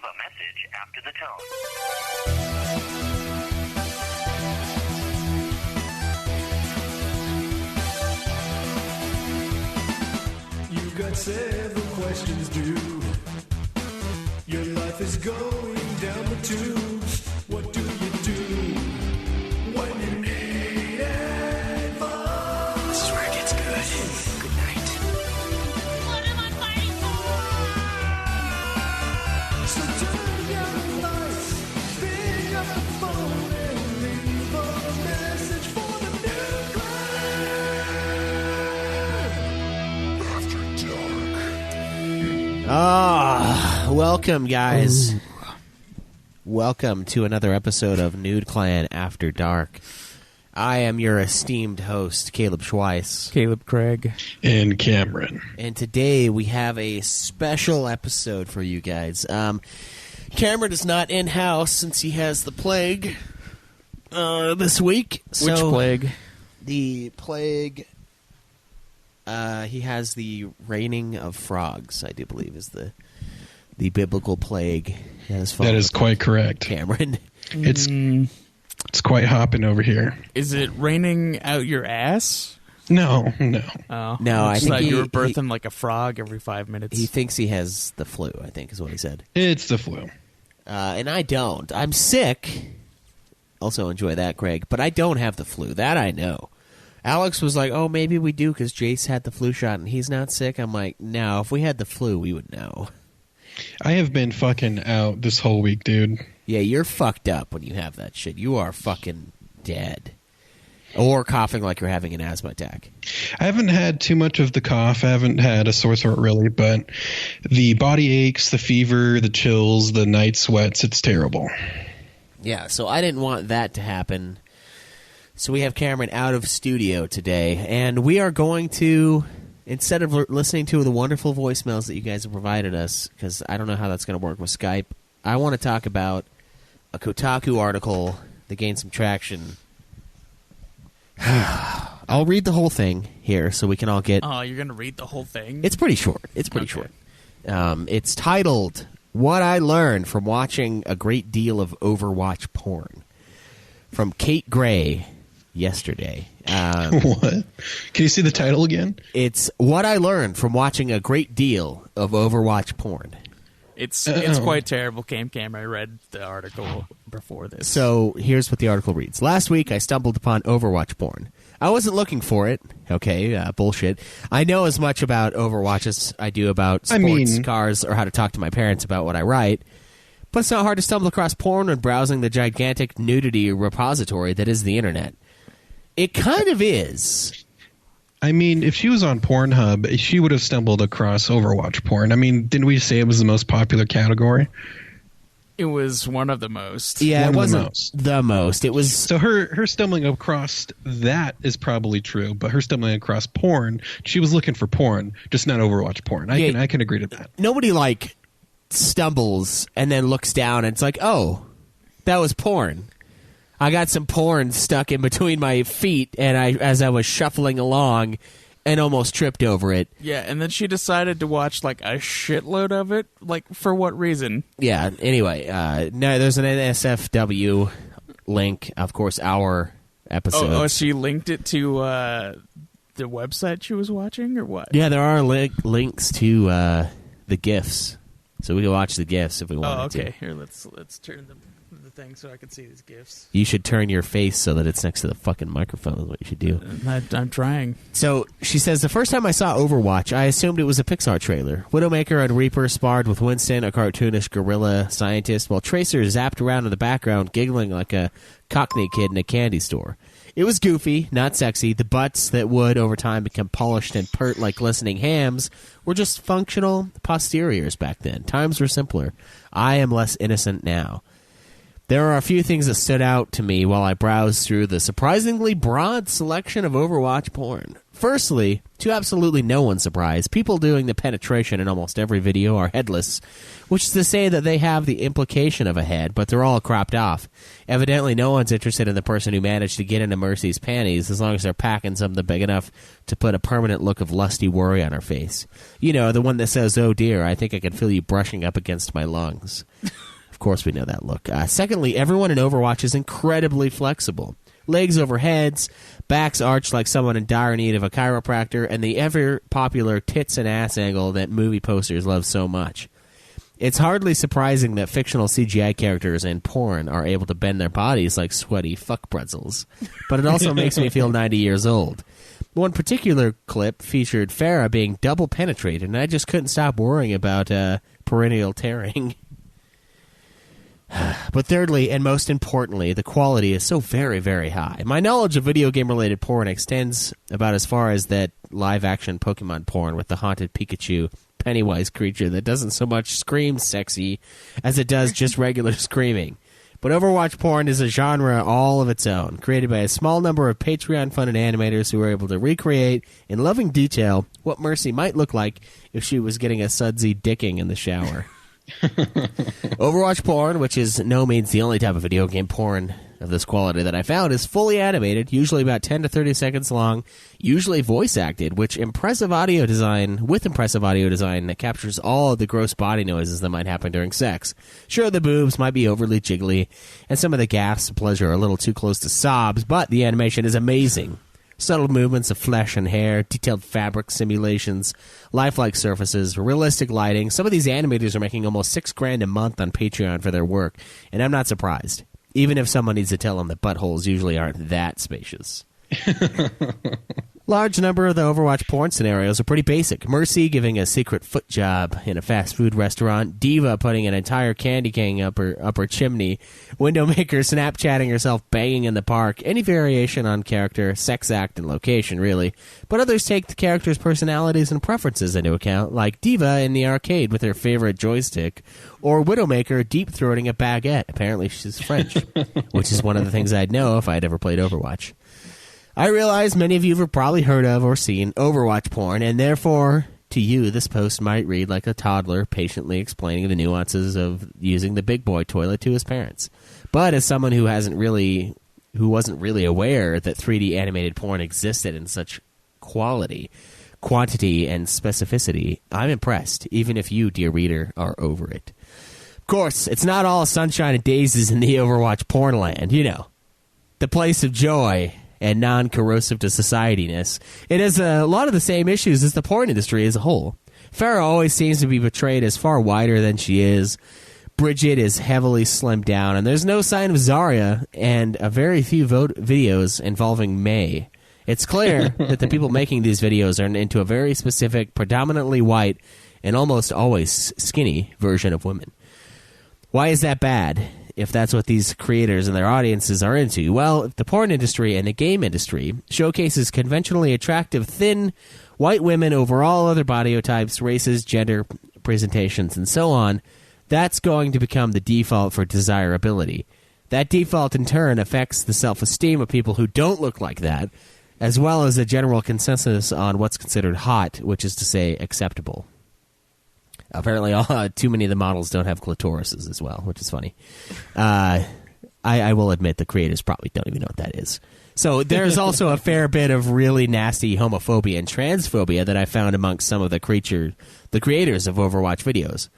Leave a message after the tone. You got several questions due. Your life is going down the tubes. What do you do when you need advice? This is where it gets good. Good night. What am I fighting for? So turn down the lights, pick up the phone and leave a message for the new plan. Welcome, guys. Welcome to another episode of Nude Clan After Dark. I am your esteemed host, Caleb Schweiss. Caleb Craig. And Cameron. And today we have a special episode for you guys. Cameron is not in-house since he has the plague this week. Which plague? The plague... he has the raining of frogs, I do believe, is the biblical plague. That is quite correct. Cameron. It's quite hopping over here. Is it raining out your ass? No. Oh. No, I It's think like you were he- birthing like a frog every 5 minutes. He thinks he has the flu, I think is what he said. It's the flu. And I don't. I'm sick. Also enjoy that, Craig. But I don't have the flu. That I know. Alex was like, oh, maybe we do because Jace had the flu shot and he's not sick. I'm like, no, if we had the flu, we would know. I have been fucking out this whole week, dude. Yeah, you're fucked up when you have that shit. You are fucking dead. Or coughing like you're having an asthma attack. I haven't had too much of the cough. I haven't had a sore throat really, but the body aches, the fever, the chills, the night sweats, it's terrible. Yeah, so I didn't want that to happen. So we have Cameron out of studio today, and we are going to, instead of listening to the wonderful voicemails that you guys have provided us, because I don't know how that's going to work with Skype, I want to talk about a Kotaku article that gained some traction. I'll read the whole thing here so we can all get... Oh, you're going to read the whole thing? It's pretty short. It's pretty short. It's titled, What I Learned from Watching a Great Deal of Overwatch Porn, from Kate Gray yesterday. What? Can you see the title again? It's What I Learned from Watching a Great Deal of Overwatch Porn. It's quite terrible, Cameron. I read the article before this. So here's what the article reads. Last week, I stumbled upon Overwatch porn. I wasn't looking for it. Okay, bullshit. I know as much about Overwatch as I do about sports, cars, or how to talk to my parents about what I write. But it's not hard to stumble across porn when browsing the gigantic nudity repository that is the internet. It kind of is. I mean, if she was on Pornhub, she would have stumbled across Overwatch porn. I mean, didn't we say it was the most popular category? It was one of the most. Yeah, One it of the wasn't most. the most. It was... So her stumbling across that is probably true, but her stumbling across porn, she was looking for porn, just not Overwatch porn. I can agree to that. Nobody, like, stumbles and then looks down and it's like, oh, that was porn. I got some porn stuck in between my feet, and as I was shuffling along, and almost tripped over it. Yeah, and then she decided to watch like a shitload of it. Like, for what reason? Yeah. Anyway, no, there's an NSFW link, of course, our episode. Oh, she linked it to the website she was watching, or what? Yeah, there are links to the GIFs, so we can watch the GIFs if we wanted Oh, okay. to. Here, let's turn the thing so I can see these GIFs. You should turn your face so that it's next to the fucking microphone is what you should do. I'm trying. So she says, the first time I saw Overwatch, I assumed it was a Pixar trailer. Widowmaker and Reaper sparred with Winston, a cartoonish gorilla scientist, while Tracer zapped around in the background, giggling like a Cockney kid in a candy store. It was goofy, not sexy. The butts that would, over time, become polished and pert like glistening hams were just functional posteriors back then. Times were simpler. I am less innocent now. There are a few things that stood out to me while I browsed through the surprisingly broad selection of Overwatch porn. Firstly, to absolutely no one's surprise, people doing the penetration in almost every video are headless, which is to say that they have the implication of a head, but they're all cropped off. Evidently, no one's interested in the person who managed to get into Mercy's panties as long as they're packing something big enough to put a permanent look of lusty worry on her face. You know, the one that says, "Oh dear, I think I can feel you brushing up against my lungs." Of course we know that look. Secondly, everyone in Overwatch is incredibly flexible. Legs over heads, backs arched like someone in dire need of a chiropractor, and the ever-popular tits and ass angle that movie posters love so much. It's hardly surprising that fictional CGI characters in porn are able to bend their bodies like sweaty fuck pretzels. But it also makes me feel 90 years old. One particular clip featured Farah being double penetrated, and I just couldn't stop worrying about perennial tearing. But thirdly, and most importantly, the quality is so very, very high. My knowledge of video game-related porn extends about as far as that live-action Pokemon porn with the haunted Pikachu Pennywise creature that doesn't so much scream sexy as it does just regular screaming. But Overwatch porn is a genre all of its own, created by a small number of Patreon-funded animators who are able to recreate, in loving detail, what Mercy might look like if she was getting a sudsy dicking in the shower. Overwatch porn, which is no means the only type of video game porn of this quality that I found, is fully animated, usually about 10 to 30 seconds long, usually voice acted, with impressive audio design that captures all of the gross body noises that might happen during sex. Sure, the boobs might be overly jiggly, and some of the gasps of pleasure are a little too close to sobs, but the animation is amazing. Subtle movements of flesh and hair, detailed fabric simulations, lifelike surfaces, realistic lighting. Some of these animators are making almost $6,000 a month on Patreon for their work, and I'm not surprised. Even if someone needs to tell them that buttholes usually aren't that spacious. Large number of the Overwatch porn scenarios are pretty basic. Mercy giving a secret foot job in a fast food restaurant, D.Va putting an entire candy cane up her chimney, Widowmaker Snapchatting herself banging in the park, any variation on character, sex act, and location, really. But others take the characters' personalities and preferences into account, like D.Va in the arcade with her favorite joystick, or Widowmaker deep-throating a baguette. Apparently she's French, which is one of the things I'd know if I'd ever played Overwatch. I realize many of you have probably heard of or seen Overwatch porn, and therefore, to you, this post might read like a toddler patiently explaining the nuances of using the big boy toilet to his parents. But as someone who wasn't really aware that 3D animated porn existed in such quality, quantity, and specificity, I'm impressed, even if you, dear reader, are over it. Of course, it's not all sunshine and daisies in the Overwatch porn land, you know. The place of joy and non-corrosive to society-ness. It has a lot of the same issues as the porn industry as a whole. Farah always seems to be portrayed as far wider than she is. Bridget is heavily slimmed down, and there's no sign of Zarya, and a very few videos involving May. It's clear that the people making these videos are into a very specific, predominantly white, and almost always skinny version of women. Why is that bad? If that's what these creators and their audiences are into. Well, if the porn industry and the game industry showcases conventionally attractive, thin, white women over all other body types, races, gender presentations, and so on, that's going to become the default for desirability. That default, in turn, affects the self-esteem of people who don't look like that, as well as a general consensus on what's considered hot, which is to say acceptable. Apparently, too many of the models don't have clitorises as well, which is funny. I will admit the creators probably don't even know what that is. So there's also a fair bit of really nasty homophobia and transphobia that I found amongst some of the creators of Overwatch videos.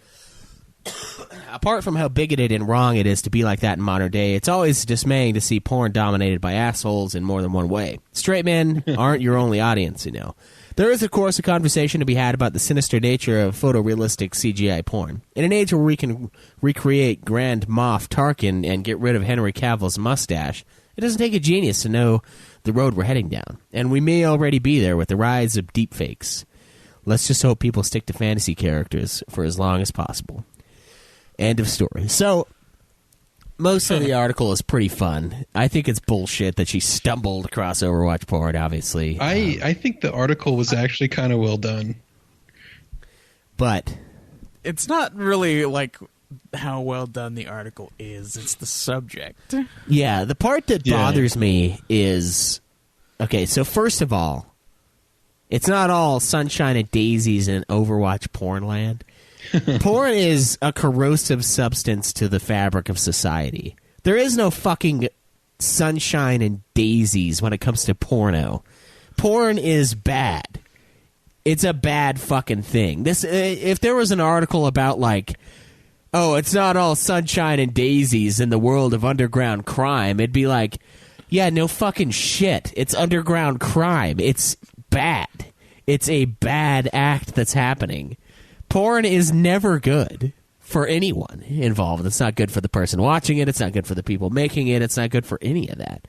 Apart from how bigoted and wrong it is to be like that in modern day, it's always dismaying to see porn dominated by assholes in more than one way. Straight men aren't your only audience, you know. There is, of course, a conversation to be had about the sinister nature of photorealistic CGI porn. In an age where we can recreate Grand Moff Tarkin and get rid of Henry Cavill's mustache, it doesn't take a genius to know the road we're heading down. And we may already be there with the rise of deepfakes. Let's just hope people stick to fantasy characters for as long as possible. End of story. So, most of the article is pretty fun. I think it's bullshit that she stumbled across Overwatch porn, obviously. I think the article was actually kind of well done. But it's not really like how well done the article is. It's the subject. Yeah, the part that bothers me is... Okay, so first of all, it's not all sunshine and daisies in Overwatch porn land. Porn is a corrosive substance to the fabric of society. There is no fucking sunshine and daisies when it comes to porno. Porn is bad. It's a bad fucking thing. This, if there was an article about like, oh, it's not all sunshine and daisies in the world of underground crime, it'd be like, yeah, no fucking shit. It's underground crime. It's bad. It's a bad act that's happening. Porn is never good for anyone involved. It's not good for the person watching it. It's not good for the people making it. It's not good for any of that.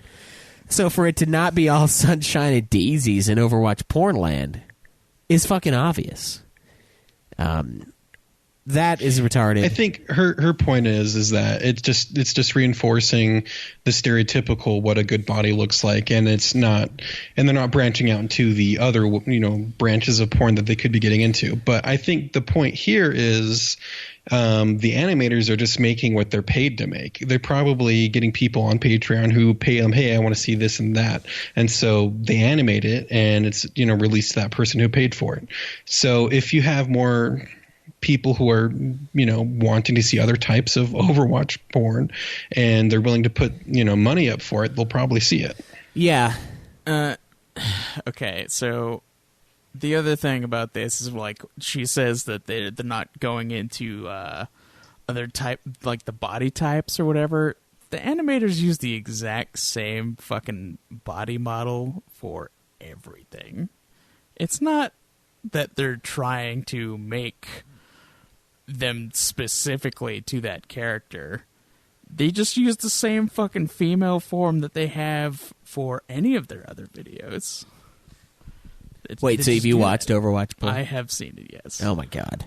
So for it to not be all sunshine and daisies in Overwatch porn land is fucking obvious. That is retarded. I think her point is that it's just reinforcing the stereotypical what a good body looks like, and it's not, and they're not branching out into the other branches of porn that they could be getting into. But I think the point here is the animators are just making what they're paid to make. They're probably getting people on Patreon who pay them, hey, I want to see this and that, and so they animate it, and it's released to that person who paid for it. So if you have more people who are wanting to see other types of Overwatch porn and they're willing to put money up for it, they'll probably see it. Yeah. Okay, so the other thing about this is like she says that they're not going into other type, like the body types or whatever. The animators use the exact same fucking body model for everything. It's not that they're trying to make them specifically to that character. They just use the same fucking female form that they have for any of their other videos. Wait, so have you watched Overwatch porn? I have seen it, yes. Oh my god.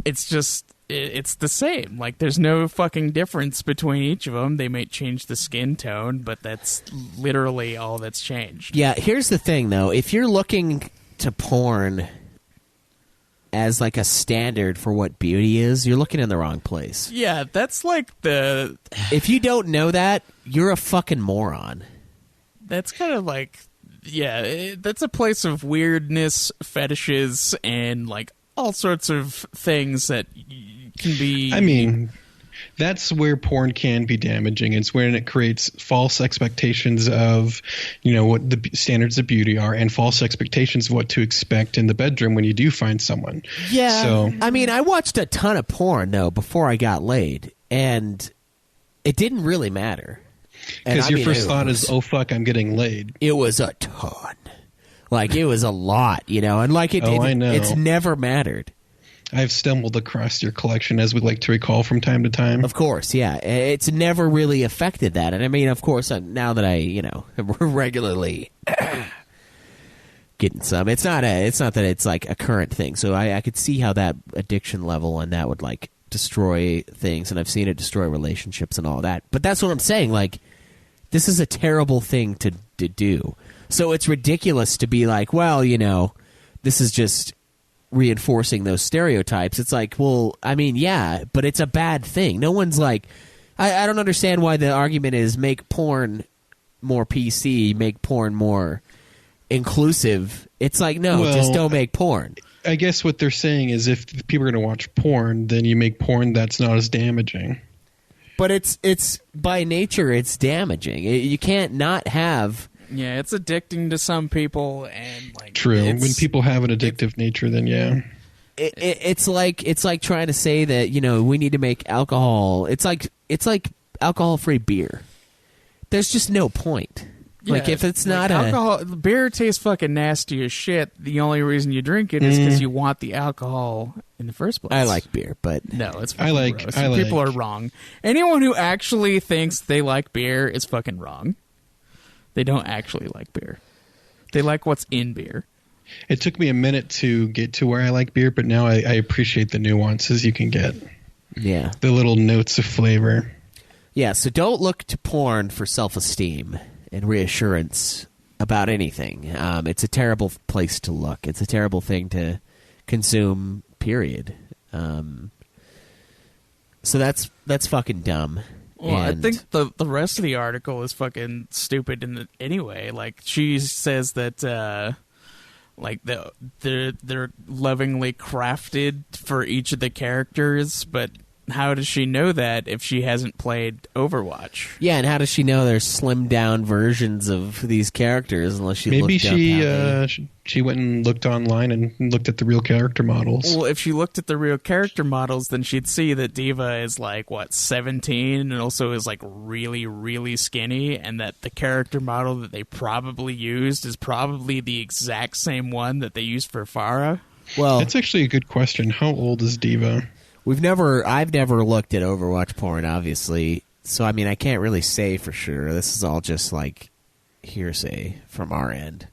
It's just, it's the same. Like, there's no fucking difference between each of them. They may change the skin tone, but that's literally all that's changed. Yeah, here's the thing, though. If you're looking to porn as like a standard for what beauty is, you're looking in the wrong place. Yeah, that's like the... If you don't know that, you're a fucking moron. That's kind of like... Yeah, that's a place of weirdness, fetishes, and like all sorts of things that can be... I mean, that's where porn can be damaging. It's when it creates false expectations of, what the standards of beauty are, and false expectations of what to expect in the bedroom when you do find someone. Yeah. So, I mean, I watched a ton of porn, though, before I got laid, and it didn't really matter. Because your first thought is, oh, fuck, I'm getting laid. It was a ton. Like, it was a lot, and like I know. It's never mattered. I've stumbled across your collection, as we like to recall from time to time. Of course, yeah. It's never really affected that. And I mean, of course, now that I, am regularly getting some, it's not that it's like a current thing. So I could see how that addiction level and that would like destroy things. And I've seen it destroy relationships and all that. But that's what I'm saying. Like, this is a terrible thing to do. So it's ridiculous to be like, well, this is just reinforcing those stereotypes. It's like, well, I mean, yeah, but it's a bad thing. No one's like, I don't understand why the argument is make porn more PC, make porn more inclusive. It's like, no, just don't make porn. I guess what they're saying is if people are going to watch porn, then you make porn that's not as damaging. But it's by nature, it's damaging. You can't not have... Yeah, it's addicting to some people, and like true. When people have an addictive nature, then yeah, it's like trying to say that we need to make alcohol. It's like alcohol-free beer. There's just no point. Yeah, like if it's not alcohol, beer tastes fucking nasty as shit. The only reason you drink it is because you want the alcohol in the first place. I like beer, but no, it's fucking gross. People are wrong. Anyone who actually thinks they like beer is fucking wrong. They don't actually like beer. They like what's in beer. It took me a minute to get to where I like beer, but now I appreciate the nuances you can get. Yeah. The little notes of flavor. Yeah, so don't look to porn for self-esteem and reassurance about anything. It's a terrible place to look. It's a terrible thing to consume, period. So that's fucking dumb. Well, I And- think the rest of the article is fucking stupid anyway. Like, she says that like they're lovingly crafted for each of the characters, but how does she know that if she hasn't played Overwatch? Yeah, and how does she know there's slimmed down versions of these characters unless she Maybe looked up how they- she went and looked online and looked at the real character models. Well, if she looked at the real character models, then she'd see that Diva is like, what, 17, and also is like really, really skinny, and that the character model that they probably used is probably the exact same one that they used for Pharah. Well, That's actually a good question. How old is Diva? I've never looked at Overwatch porn, obviously, so I mean I can't really say for sure. This is all just like hearsay from our end.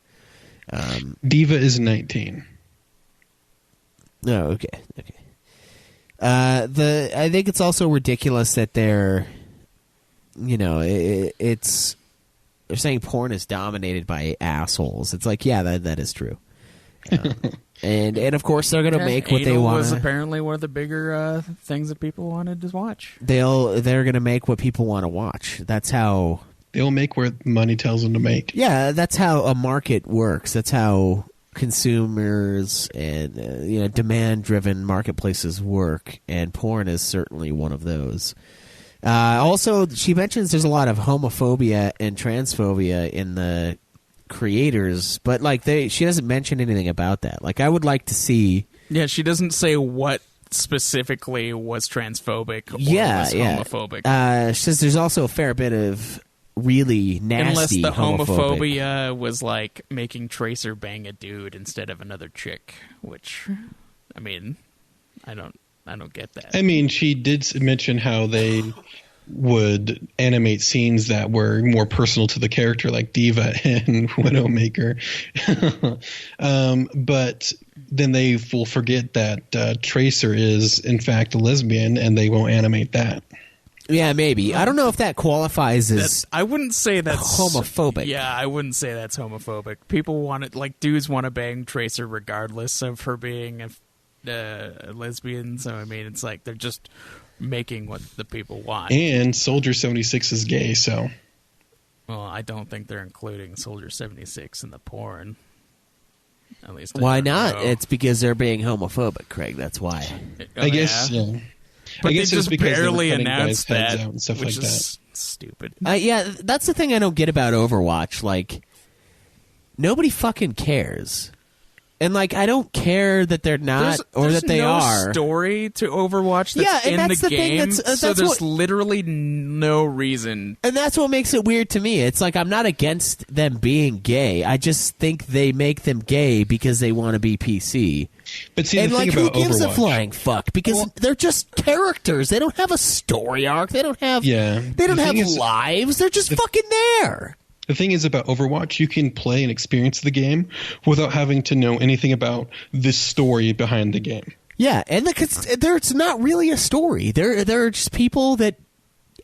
Diva is 19. No, okay. I think it's also ridiculous that they're, it's they're saying porn is dominated by assholes. It's like, yeah, that is true. And of course they're going to make what they Anal want. was apparently one of the bigger things that people wanted to watch. They're going to make what people want to watch. That's how. They'll make where money tells them to make. Yeah, that's how a market works. That's how consumers and demand-driven marketplaces work, and porn is certainly one of those. Also, she mentions there's a lot of homophobia and transphobia in the creators, but she doesn't mention anything about that. Like, I would like to see. Yeah, she doesn't say what specifically was transphobic or was homophobic. She says there's also a fair bit of really nasty Unless the homophobic. homophobia was like making Tracer bang a dude instead of another chick, which, I mean, I don't get that. I mean, she did mention how they would animate scenes that were more personal to the character, like Diva and Widowmaker. But then they will forget that Tracer is, in fact, a lesbian, and they won't animate that. Yeah, maybe. I don't know if that qualifies as I wouldn't say that's homophobic. Yeah, I wouldn't say that's homophobic. People want it, like, dudes want to bang Tracer regardless of her being a lesbian. So I mean, it's like they're just making what the people want. And Soldier 76 is gay, so. Well, I don't think they're including Soldier 76 in the porn. At least Why I don't not? know. It's because they're being homophobic, Craig. That's why. I guess, yeah. But I guess they it's just because they were barely cutting guys' announced heads that, out and stuff which like is stupid. Yeah, that's the thing I don't get about Overwatch. Like, nobody fucking cares. And, like, I don't care that they're not or there's that they no are. Story to Overwatch that's Yeah, and in that's the the thing game, that's so there's what- literally no reason. And that's what makes it weird to me. It's like I'm not against them being gay. I just think they make them gay because they want to be PC. But see, And, the like, thing who about gives a Overwatch, flying fuck? Because they're just characters. They don't have a story arc. They don't have. Yeah. They don't The have thing is- lives. They're just fucking there. the thing is about Overwatch, you can play and experience the game without having to know anything about the story behind the game. Yeah, and it's not really a story. They're just people that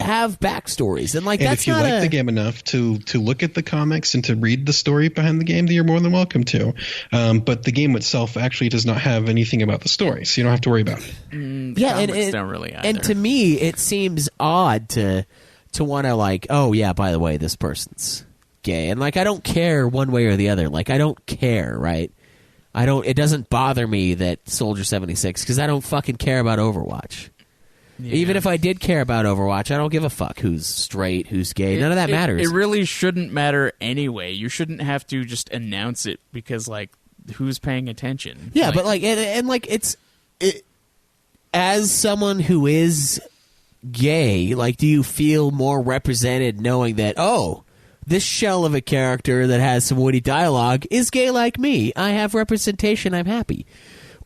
have backstories, and And that's if you not like the game enough to look at the comics and to read the story behind the game, then you're more than welcome to. But the game itself actually does not have anything about the story, so you don't have to worry about it. Yeah, Comics don't really either. and to me, it seems odd to want to like, oh yeah, by the way, this person's gay, and like I don't care one way or the other. Like I don't care, right? I don't. It doesn't bother me that Soldier 76 because I don't fucking care about Overwatch. Yeah. Even if I did care about Overwatch, I don't give a fuck who's straight, who's gay. None of that matters. It really shouldn't matter anyway. You shouldn't have to just announce it because, like, who's paying attention? Yeah, but like, and like, as someone who is gay, like, do you feel more represented knowing that, oh, this shell of a character that has some witty dialogue is gay like me? I have representation. I'm happy.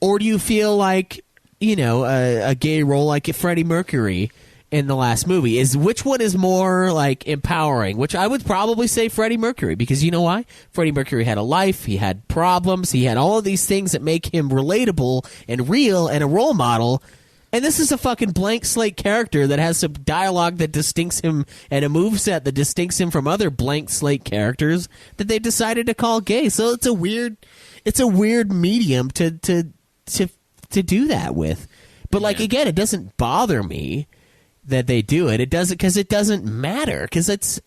Or do you feel like, you know, a gay role like Freddie Mercury in the last movie? Which one is more like empowering? Which I would probably say Freddie Mercury, because you know why? Freddie Mercury had a life, he had problems, he had all of these things that make him relatable and real and a role model. And this is a fucking blank slate character that has some dialogue that distincts him and a moveset that distincts him from other blank slate characters that they decided to call gay. So it's a weird medium to do that with. But like again, it doesn't bother me that they do it. It doesn't because it doesn't matter because it's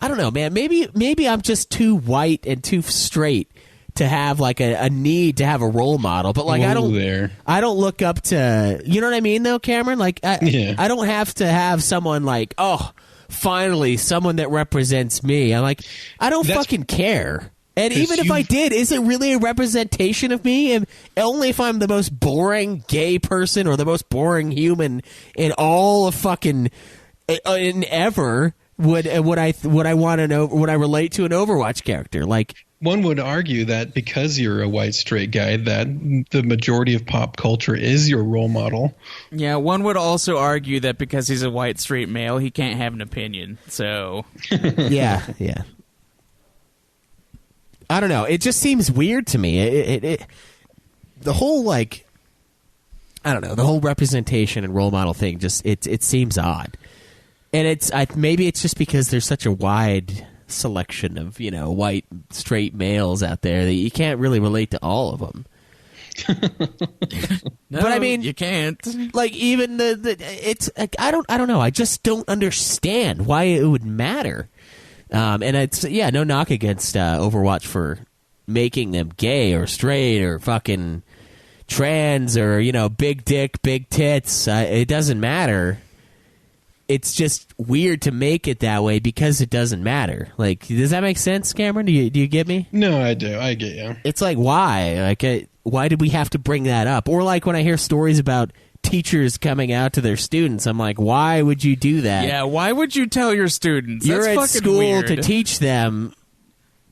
I don't know, man. Maybe I'm just too white and too straight to have like a need to have a role model. But like I don't look up to you know what I mean though, Cameron. Like I don't have to have someone like finally someone that represents me. I'm like I don't fucking care. And even if I did, is it really a representation of me? And only if I'm the most boring gay person or the most boring human in all of fucking in ever would I want to know? Would I relate to an Overwatch character? Like one would argue that because you're a white straight guy, that the majority of pop culture is your role model. Yeah, one would also argue that because he's a white straight male, he can't have an opinion. So yeah. I don't know. It just seems weird to me. The whole like, I don't know, the whole representation and role model thing just it seems odd, and maybe it's just because there's such a wide selection of white straight males out there that you can't really relate to all of them. No, but I mean, you can't. Like even it's I don't know. I just don't understand why it would matter. And it's no knock against Overwatch for making them gay or straight or fucking trans or big dick, big tits. It doesn't matter. It's just weird to make it that way because it doesn't matter. Like, does that make sense, Cameron? Do you get me? No, I do. I get you. It's like why? Like, why did we have to bring that up? Or like when I hear stories about teachers coming out to their students, I'm like, why would you do that? Yeah, why would you tell your students? You're That's at fucking school weird. to teach them.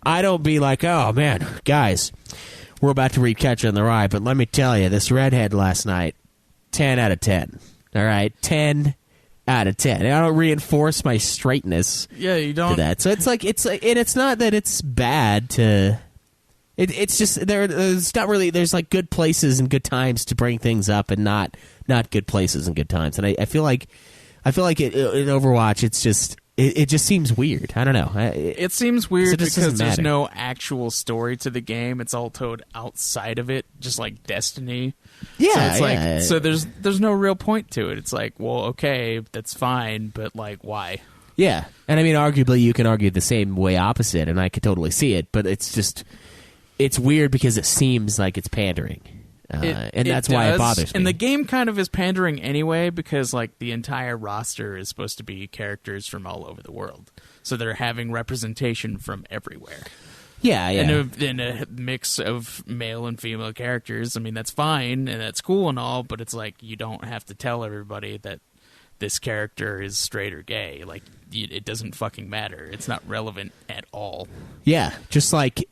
I don't be like, oh man, guys, we're about to read Catcher in the Rye, but let me tell you, this redhead last night, 10 out of 10. All right, 10 out of 10. And I don't reinforce my straightness. Yeah, you don't. To that. So it's like, and it's not that it's bad to. It's just there's not really. There's like good places and good times to bring things up, and not good places and good times. And I feel like in Overwatch, it's just it just seems weird. I don't know. It seems weird because there's matter. no actual story to the game. It's all told outside of it, just like Destiny. Yeah, so it's like there's no real point to it. It's like, well, okay, that's fine, but like, why? Yeah, and I mean, arguably, you can argue the same way opposite, and I could totally see it. But it's just it's weird because it seems like it's pandering. And that's why it bothers me. And the game kind of is pandering anyway because like the entire roster is supposed to be characters from all over the world. So they're having representation from everywhere. Yeah. In a mix of male and female characters. I mean, that's fine and that's cool and all, but it's like you don't have to tell everybody that this character is straight or gay. Like it doesn't fucking matter. It's not relevant at all. Yeah, just like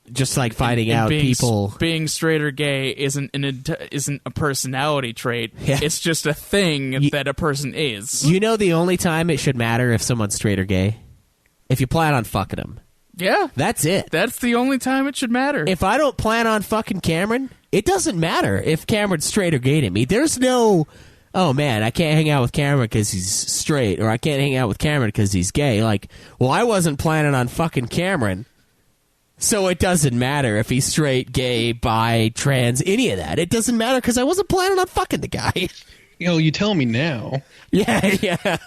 finding out people being straight or gay isn't a personality trait. Yeah. It's just a thing that a person is. You know, the only time it should matter if someone's straight or gay, if you plan on fucking them. Yeah, that's it. That's the only time it should matter. If I don't plan on fucking Cameron, it doesn't matter if Cameron's straight or gay to me. There's no, oh man, I can't hang out with Cameron because he's straight, or I can't hang out with Cameron because he's gay. Like, well, I wasn't planning on fucking Cameron, so it doesn't matter if he's straight, gay, bi, trans, any of that. It doesn't matter because I wasn't planning on fucking the guy. You tell me now. Yeah.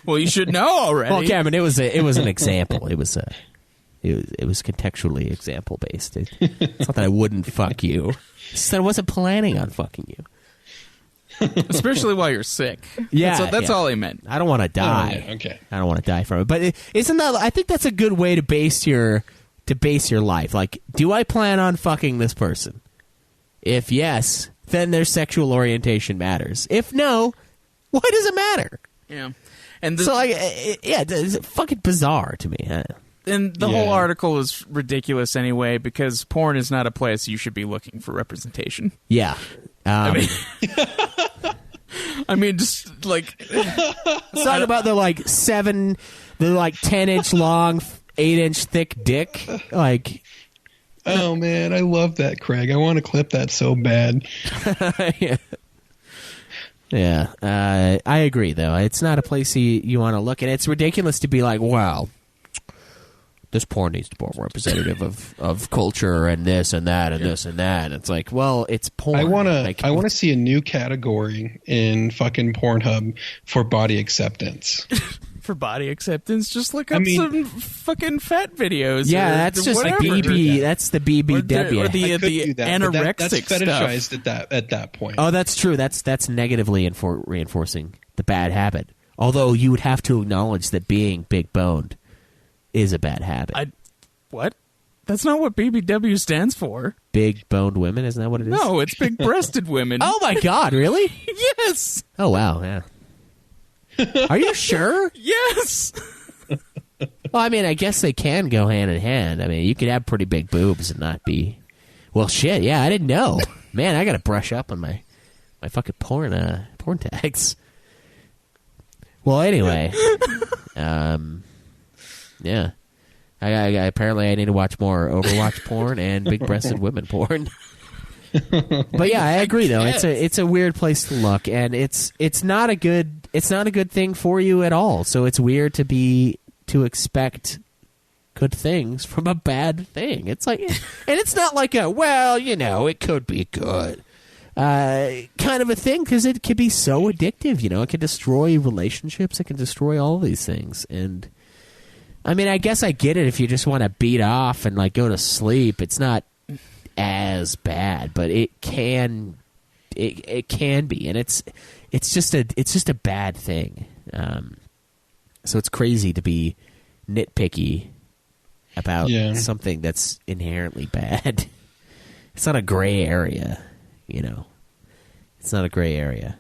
Well, you should know already. Well, Cameron, it was an example. It was contextually example based. It's not that I wouldn't fuck you. It's that I wasn't planning on fucking you. Especially while you're sick. Yeah, that's all he meant. I don't want to die. Oh, yeah, okay. I don't want to die from it. But isn't that? I think that's a good way to base your life. Like, do I plan on fucking this person? If yes, then their sexual orientation matters. If no, why does it matter? Yeah, and so like, it's fucking bizarre to me. And the whole article is ridiculous anyway because porn is not a place you should be looking for representation. Yeah. I mean, just like talk about the 10-inch long, 8-inch thick dick. Like, oh man, I love that, Craig. I want to clip that so bad. Yeah. I agree though. It's not a place you want to look, and it's ridiculous to be like, wow, this porn needs to be more representative of culture and this and that and this and that. And it's like, well, it's porn. I want to see a new category in fucking Pornhub for body acceptance. For body acceptance, just look up some fucking fat videos. Yeah, or that's just whatever. BB. That's the BBW. Or the do that, but anorexic that's stuff. fetishized at that point. Oh, that's true. That's negatively reinforcing the bad habit. Although you would have to acknowledge that being big boned is a bad habit. What? That's not what BBW stands for. Big boned women, isn't that what it is? No, it's big breasted women. Oh my God, really? Yes. Oh wow, yeah. Are you sure? Yes. Well, I mean, I guess they can go hand in hand. I mean, you could have pretty big boobs and not be. Well, shit. Yeah, I didn't know. Man, I got to brush up on my fucking porn tags. Well, anyway, yeah. I apparently I need to watch more Overwatch porn and big-breasted women porn. But yeah, I agree though. It's a weird place to look, and it's not a good thing for you at all. So it's weird to expect good things from a bad thing. It's like, and it's not like it could be good kind of a thing, because it can be so addictive. It can destroy relationships. It can destroy all these things. And I mean, I guess I get it if you just want to beat off and like go to sleep. It's not as bad, but it can be, and it's just a bad thing. So it's crazy to be nitpicky about something that's inherently bad. It's not a gray area, It's not a gray area.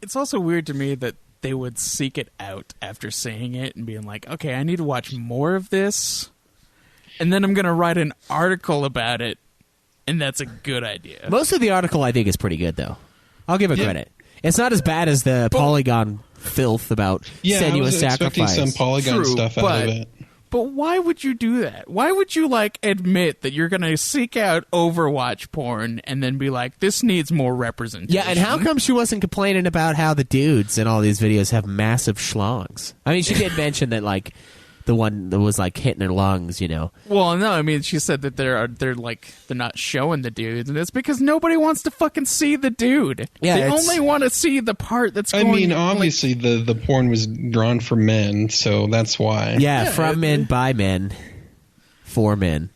It's also weird to me that they would seek it out after saying it and being like, okay, I need to watch more of this, and then I'm going to write an article about it, and that's a good idea. Most of the article, I think, is pretty good, though. I'll give it credit. It's not as bad as the Polygon filth about strenuous sacrifice. I was expecting some Polygon stuff out of it. But why would you do that? Why would you, admit that you're going to seek out Overwatch porn and then be like, this needs more representation? Yeah, and how come she wasn't complaining about how the dudes in all these videos have massive schlongs? I mean, she did mention that, the one that was, hitting her lungs, Well, no, I mean, she said that they're not showing the dudes, and it's because nobody wants to fucking see the dude. Yeah, they only want to see the part that's going... I mean, obviously, the porn was drawn for men, so that's why. Yeah, from men, by men, for men.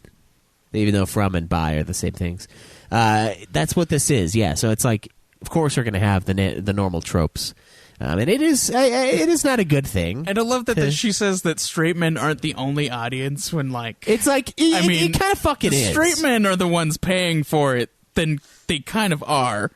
Even though from and by are the same things. That's what this is, yeah. So it's like, of course we're going to have the normal tropes. And it is not a good thing. And I love that she says that straight men aren't the only audience when, it's like, it kind of fucking is. Straight men are the ones paying for it, then they kind of are.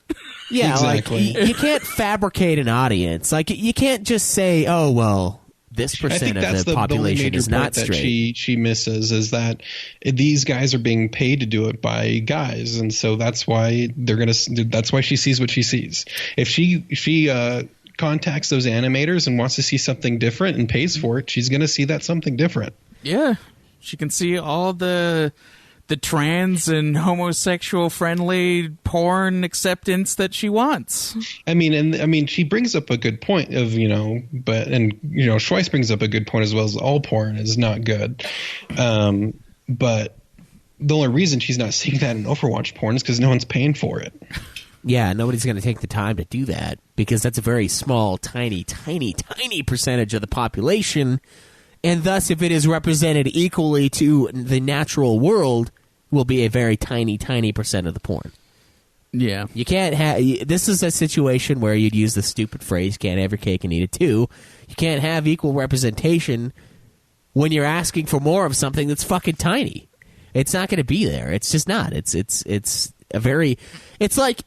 Yeah, exactly. You can't fabricate an audience. You can't just say, oh, well, this percent of the population is not straight. She misses is that these guys are being paid to do it by guys, and so that's why that's why she sees what she sees. If she contacts those animators and wants to see something different and pays for it, she's going to see that something different. Yeah, she can see all the trans and homosexual friendly porn acceptance that she wants. I mean, she brings up a good point of, Schweiss brings up a good point as well, as all porn is not good. But the only reason she's not seeing that in Overwatch porn is because no one's paying for it. Yeah, nobody's going to take the time to do that because that's a very small, tiny, tiny, tiny percentage of the population. And thus, if it is represented equally to the natural world, will be a very tiny, tiny percent of the porn. Yeah. You can't have... This is a situation where you'd use the stupid phrase, can't have your cake and eat it too. You can't have equal representation when you're asking for more of something that's fucking tiny. It's not going to be there. It's just not. It's a very... It's like...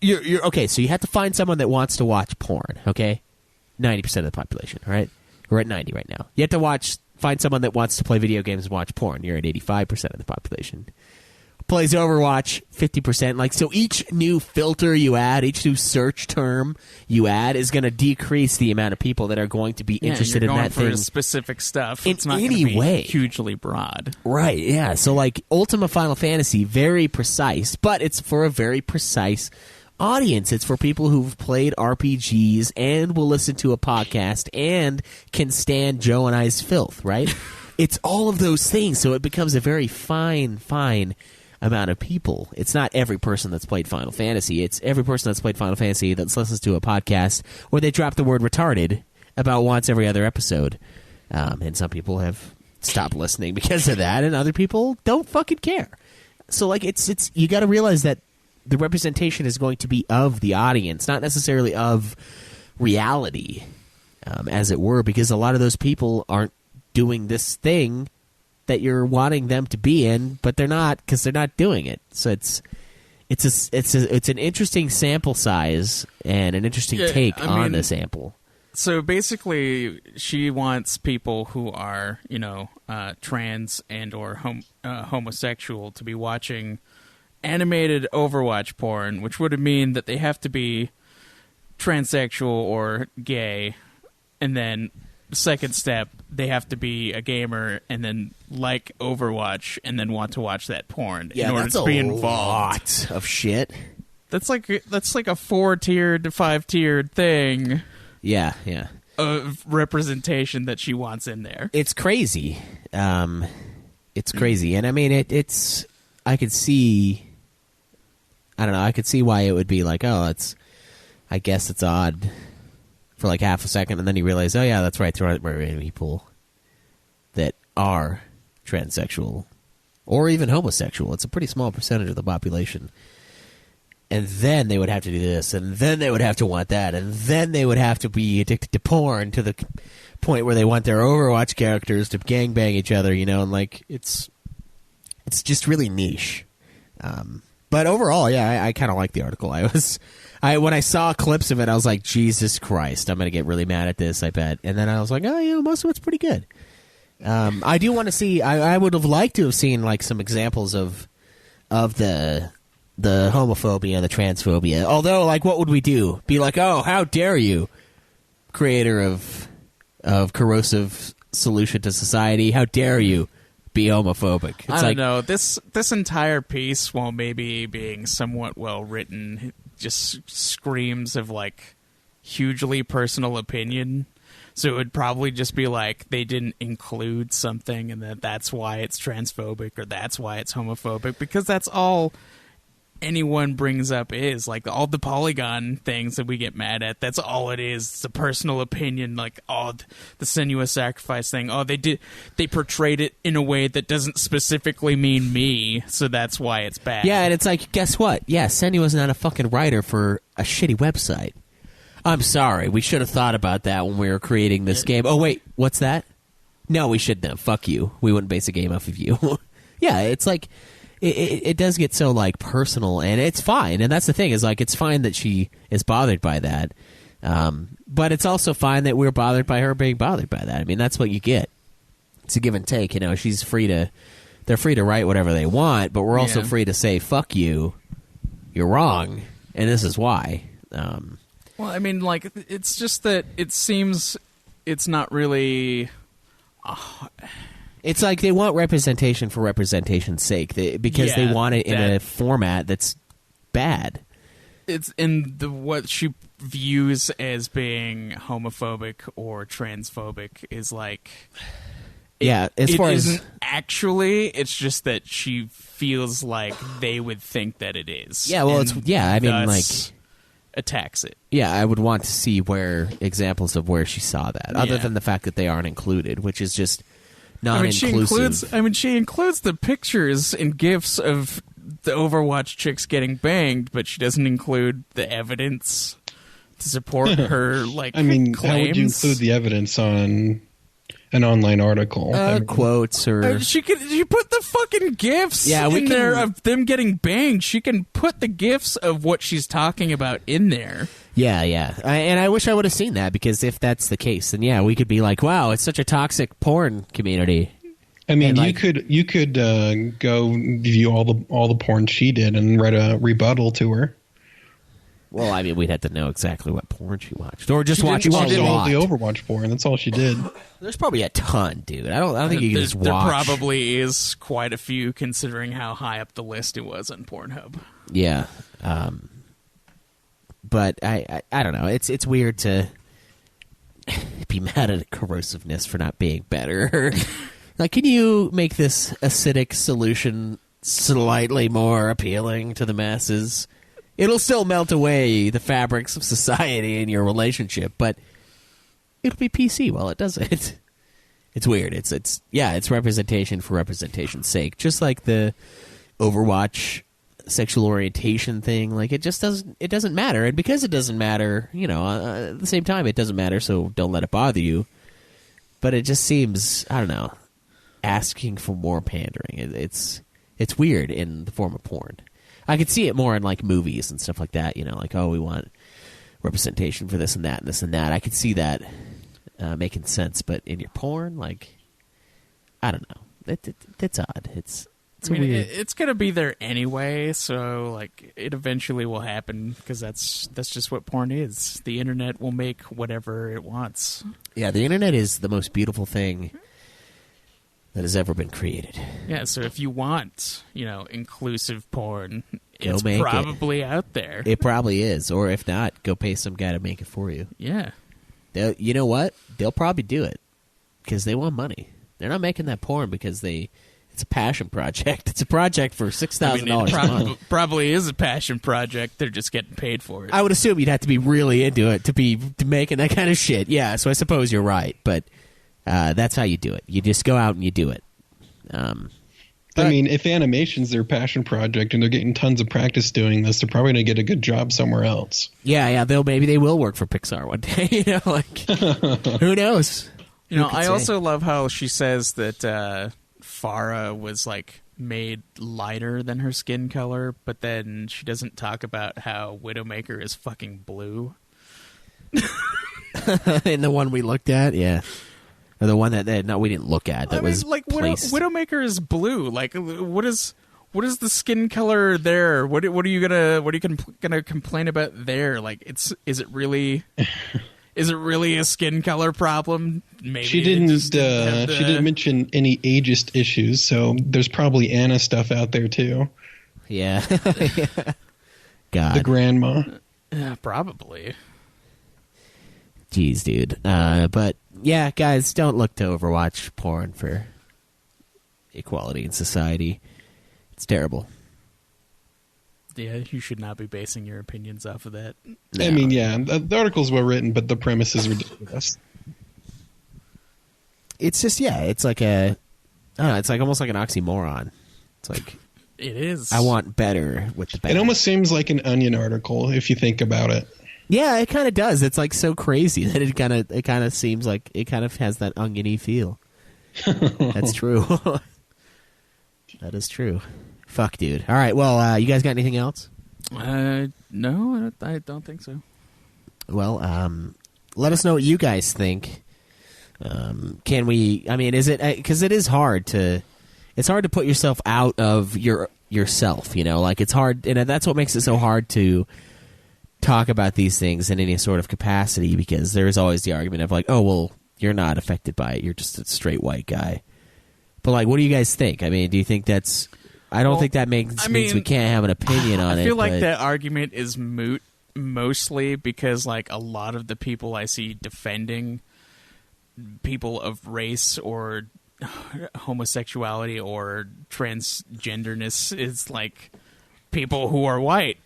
You're okay, so you have to find someone that wants to watch porn, okay? 90% of the population, all right? We're at 90 right now. You have to find someone that wants to play video games and watch porn. You're at 85% of the population. Plays Overwatch, 50%. So each new filter you add, each new search term you add is going to decrease the amount of people that are going to be interested in that thing. Specific stuff. In it's not any be way. Hugely broad. Right, yeah. So Ultima Final Fantasy, very precise, but it's for a very precise audience. It's for people who've played RPGs and will listen to a podcast and can stand Joe and I's filth, right? it's all of those things. So it becomes a very fine amount of people. It's not every person that's played Final Fantasy. It's every person that's played Final Fantasy that listens to a podcast where they drop the word retarded about once every other episode. And some people have stopped listening because of that, and other people don't fucking care. So, like, it's you got to realize that the representation is going to be of the audience, not necessarily of reality, as it were, because a lot of those people aren't doing this thing that you're wanting them to be in, but they're not because they're not doing it. So it's an interesting sample size and an interesting take on the sample. So basically, she wants people who are, trans and or homosexual to be watching animated Overwatch porn, which would mean that they have to be transsexual or gay, and then second step, they have to be a gamer and then like Overwatch and then want to watch that porn in order to be involved. Lot of shit. That's like a 4-tiered to 5-tiered thing. Yeah. Of representation that she wants in there. It's crazy. It's crazy, and I mean it's. I could see. I don't know. I could see why it would be like, oh, I guess it's odd for like half a second, and then you realize, oh yeah, that's right. There are people that are transsexual or even homosexual. It's a pretty small percentage of the population. And then they would have to do this, and then they would have to want that, and then they would have to be addicted to porn to the point where they want their Overwatch characters to gangbang each other, and like it's just really niche. But overall, yeah, I kind of like the article. When I saw clips of it, I was like, Jesus Christ, I'm going to get really mad at this, I bet. And then I was like, oh, most of it's pretty good. I do want to see. I would have liked to have seen like some examples of the homophobia, the transphobia. Although, like, what would we do? Be like, oh, how dare you, creator of corrosive solution to society? How dare you be homophobic? It's I don't know. This entire piece, while maybe being somewhat well written, just screams of like hugely personal opinion. So it would probably just be like they didn't include something, and that's why it's transphobic or that's why it's homophobic, because that's all anyone brings up is like all the Polygon things that we get mad at. That's all it is. It's a personal opinion. Like, oh, the Senua's Sacrifice thing. Oh, they portrayed it in a way that doesn't specifically mean me, so that's why it's bad. Yeah, and it's like, guess what? Yeah, Senua's not a fucking writer for a shitty website. I'm sorry. We should have thought about that when we were creating this game. Oh, wait, what's that? No, we shouldn't have. Fuck you. We wouldn't base a game off of you. Yeah, it's like it does get so like personal, and it's fine. And that's the thing, is like it's fine that she is bothered by that, but it's also fine that we're bothered by her being bothered by that. I mean, that's what you get. It's a give and take. She's free to. They're free to write whatever they want, but we're also free to say, "Fuck you, you're wrong," and this is why. Well, I mean, like, it's just that it seems it's not really. It's like they want representation for representation's sake, because they want it in a format that's bad. It's in what she views as being homophobic or transphobic is like. As far as isn't actually, it's just that she feels like they would think that it is. Yeah, well, I mean, like, attacks it. Yeah, I would want to see examples of where she saw that, other than the fact that they aren't included, which is just not inclusive. She includes the pictures and GIFs of the Overwatch chicks getting banged, but she doesn't include the evidence to support her, like, claims. How would you include the evidence on an online article? Quotes or she put the fucking GIFs in there of them getting banged. She can put the GIFs of what she's talking about in there. Yeah. And I wish I would have seen that, because if that's the case, then we could be like, wow, it's such a toxic porn community. I mean, you could go view all the porn she did and write a rebuttal to her. Well, I mean, we'd have to know exactly what porn she watched, or just watch all the Overwatch porn. That's all she did. There's probably a ton, dude. I don't think you can just watch. There probably is quite a few, considering how high up the list it was on Pornhub. Yeah, but I don't know. It's weird to be mad at corrosiveness for not being better. Like, can you make this acidic solution slightly more appealing to the masses? It'll still melt away the fabrics of society in your relationship, but it'll be PC while it does it. It's weird. It's representation for representation's sake. Just like the Overwatch sexual orientation thing, like it doesn't matter. And because it doesn't matter, at the same time it doesn't matter, so don't let it bother you. But it just seems, I don't know, asking for more pandering. It's weird in the form of porn. I could see it more in like movies and stuff like that, like, oh, we want representation for this and that and this and that. I could see that making sense, but in your porn, like, I don't know. It's odd. It's weird. It's gonna be there anyway, so like it eventually will happen because that's just what porn is. The internet will make whatever it wants. Yeah, the internet is the most beautiful thing that has ever been created. Yeah, so if you want, inclusive porn, Go it's make probably out there. It probably is, or if not, go pay some guy to make it for you. Yeah. You know what? They'll probably do it because they want money. They're not making that porn because it's a passion project. It's a project for $6,000 a month. Probably is a passion project. They're just getting paid for it. I would assume you'd have to be really into it to be making that kind of shit. Yeah, so I suppose you're right, but that's how you do it. You just go out and you do it. I mean, if animation's their passion project and they're getting tons of practice doing this, they're probably going to get a good job somewhere else. Yeah, maybe they will work for Pixar one day. Who knows? I also love how she says that Farah was like made lighter than her skin color, but then she doesn't talk about how Widowmaker is fucking blue. In the one we looked at, yeah. Or the one that we didn't look at. That was like placed. Widowmaker is blue. Like, what is the skin color there? What are you gonna complain about there? Like, is it really a skin color problem? Maybe she didn't mention any ageist issues, so there's probably Anna stuff out there too. Yeah. God, the grandma. Yeah, probably. Jeez, dude. But yeah, guys, don't look to Overwatch porn for equality in society. It's terrible. Yeah, you should not be basing your opinions off of that. No. I mean, yeah, the article's well written, but the premise is ridiculous. It's just, it's like it's like almost like an oxymoron. It's like, it is. I want better with the bad. It almost seems like an Onion article if you think about it. Yeah, it kind of does. It's like so crazy that it kind of seems like it kind of has that oniony feel. That's true. That is true. Fuck, dude. All right. Well, you guys got anything else? No, I don't think so. Well, let us know what you guys think. Can we? I mean, is it because it is hard to? It's hard to put yourself out of yourself. Like it's hard, and that's what makes it so hard to talk about these things in any sort of capacity, because there is always the argument of like, oh, well, you're not affected by it. You're just a straight white guy. But like, what do you guys think? I mean, do you think that's? I don't think that means we can't have an opinion on it. I feel like that argument is moot mostly because like a lot of the people I see defending people of race or homosexuality or transgenderness is like people who are white.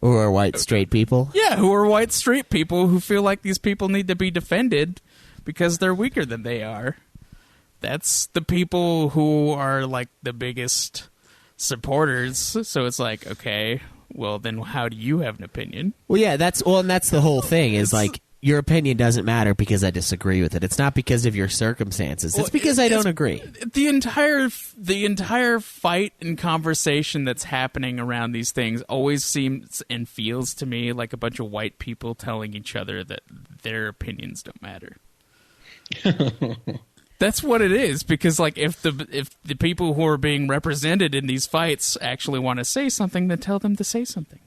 Who are white straight people? Yeah, who are white straight people who feel like these people need to be defended because they're weaker than they are. That's the people who are like the biggest supporters. So it's like, okay, well then how do you have an opinion? Well, yeah, and that's the whole thing is like your opinion doesn't matter because I disagree with it. It's not because of your circumstances. It's because I don't agree. The entire fight and conversation that's happening around these things always seems and feels to me like a bunch of white people telling each other that their opinions don't matter. That's what it is, because like if the people who are being represented in these fights actually want to say something, then tell them to say something.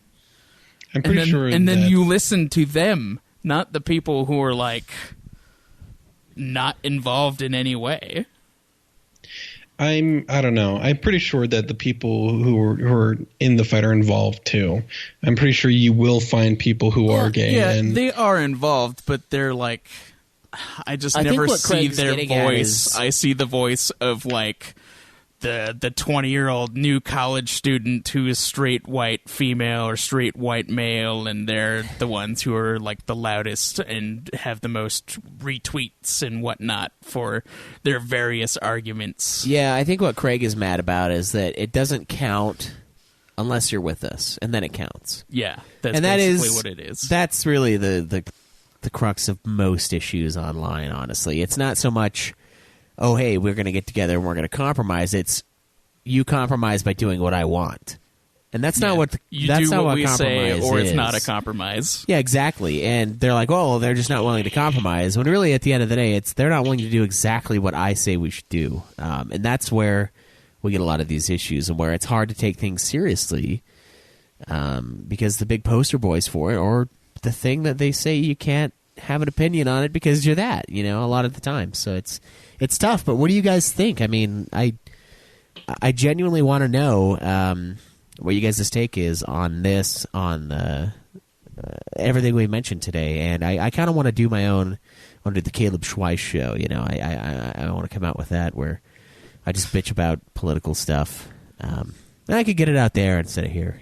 I'm pretty sure. And then you listen to them, not the people who are like not involved in any way. I don't know. I'm pretty sure that the people who are in the fight are involved too. I'm pretty sure you will find people who are gay. Yeah, and they are involved, but they're like I just I think never what see Craig's their getting at voice. is- I see the voice of like the 20-year-old new college student who is straight white female or straight white male, and they're the ones who are like the loudest and have the most retweets and whatnot for their various arguments. Yeah, I think what Craig is mad about is that it doesn't count unless you're with us, and then it counts. Yeah, that's And that basically is what it is. That's really the crux of most issues online, honestly. It's not so much, oh, hey, we're going to get together and we're going to compromise. It's you compromise by doing what I want. And that's not what you that's do not what what we compromise say, or it's is. not a compromise. Yeah, exactly. And they're like, oh, they're just not willing to compromise. When really, at the end of the day, it's they're not willing to do exactly what I say we should do. And that's where we get a lot of these issues, and where it's hard to take things seriously because the big poster boys for it, or the thing that they say you can't have an opinion on it because you're that, a lot of the time. So it's tough. But what do you guys think? I mean, I genuinely want to know what you guys' take is on this, on everything we mentioned today. And I kind of want to do my own under the Caleb Schweiss show. I want to come out with that where I just bitch about political stuff. And I could get it out there instead of here,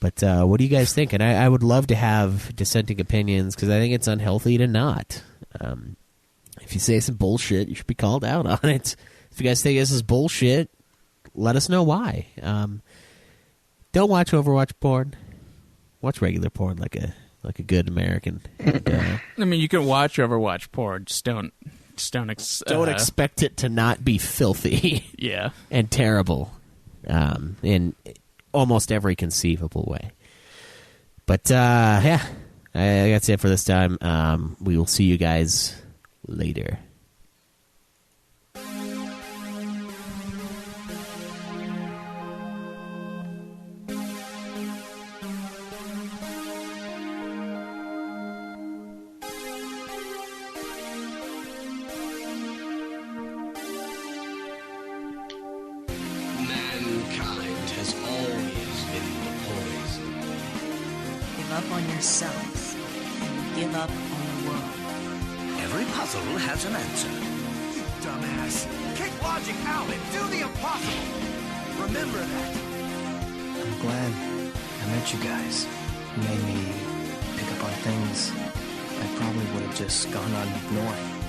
But what do you guys think? And I would love to have dissenting opinions because I think it's unhealthy to not. If you say some bullshit, you should be called out on it. If you guys think this is bullshit, let us know why. Don't watch Overwatch porn. Watch regular porn like a good American. And, I mean, you can watch Overwatch porn, just don't expect it to not be filthy. Yeah, and terrible in almost every conceivable way. But yeah, that's it for this time. We will see you guys later. Mankind has always been the poison. Give up on yourself and give up on the world. Every puzzle has an answer. You dumbass. Kick logic out and do the impossible. Remember that. I'm glad I met you guys. You made me pick up on things I probably would have just gone on ignoring.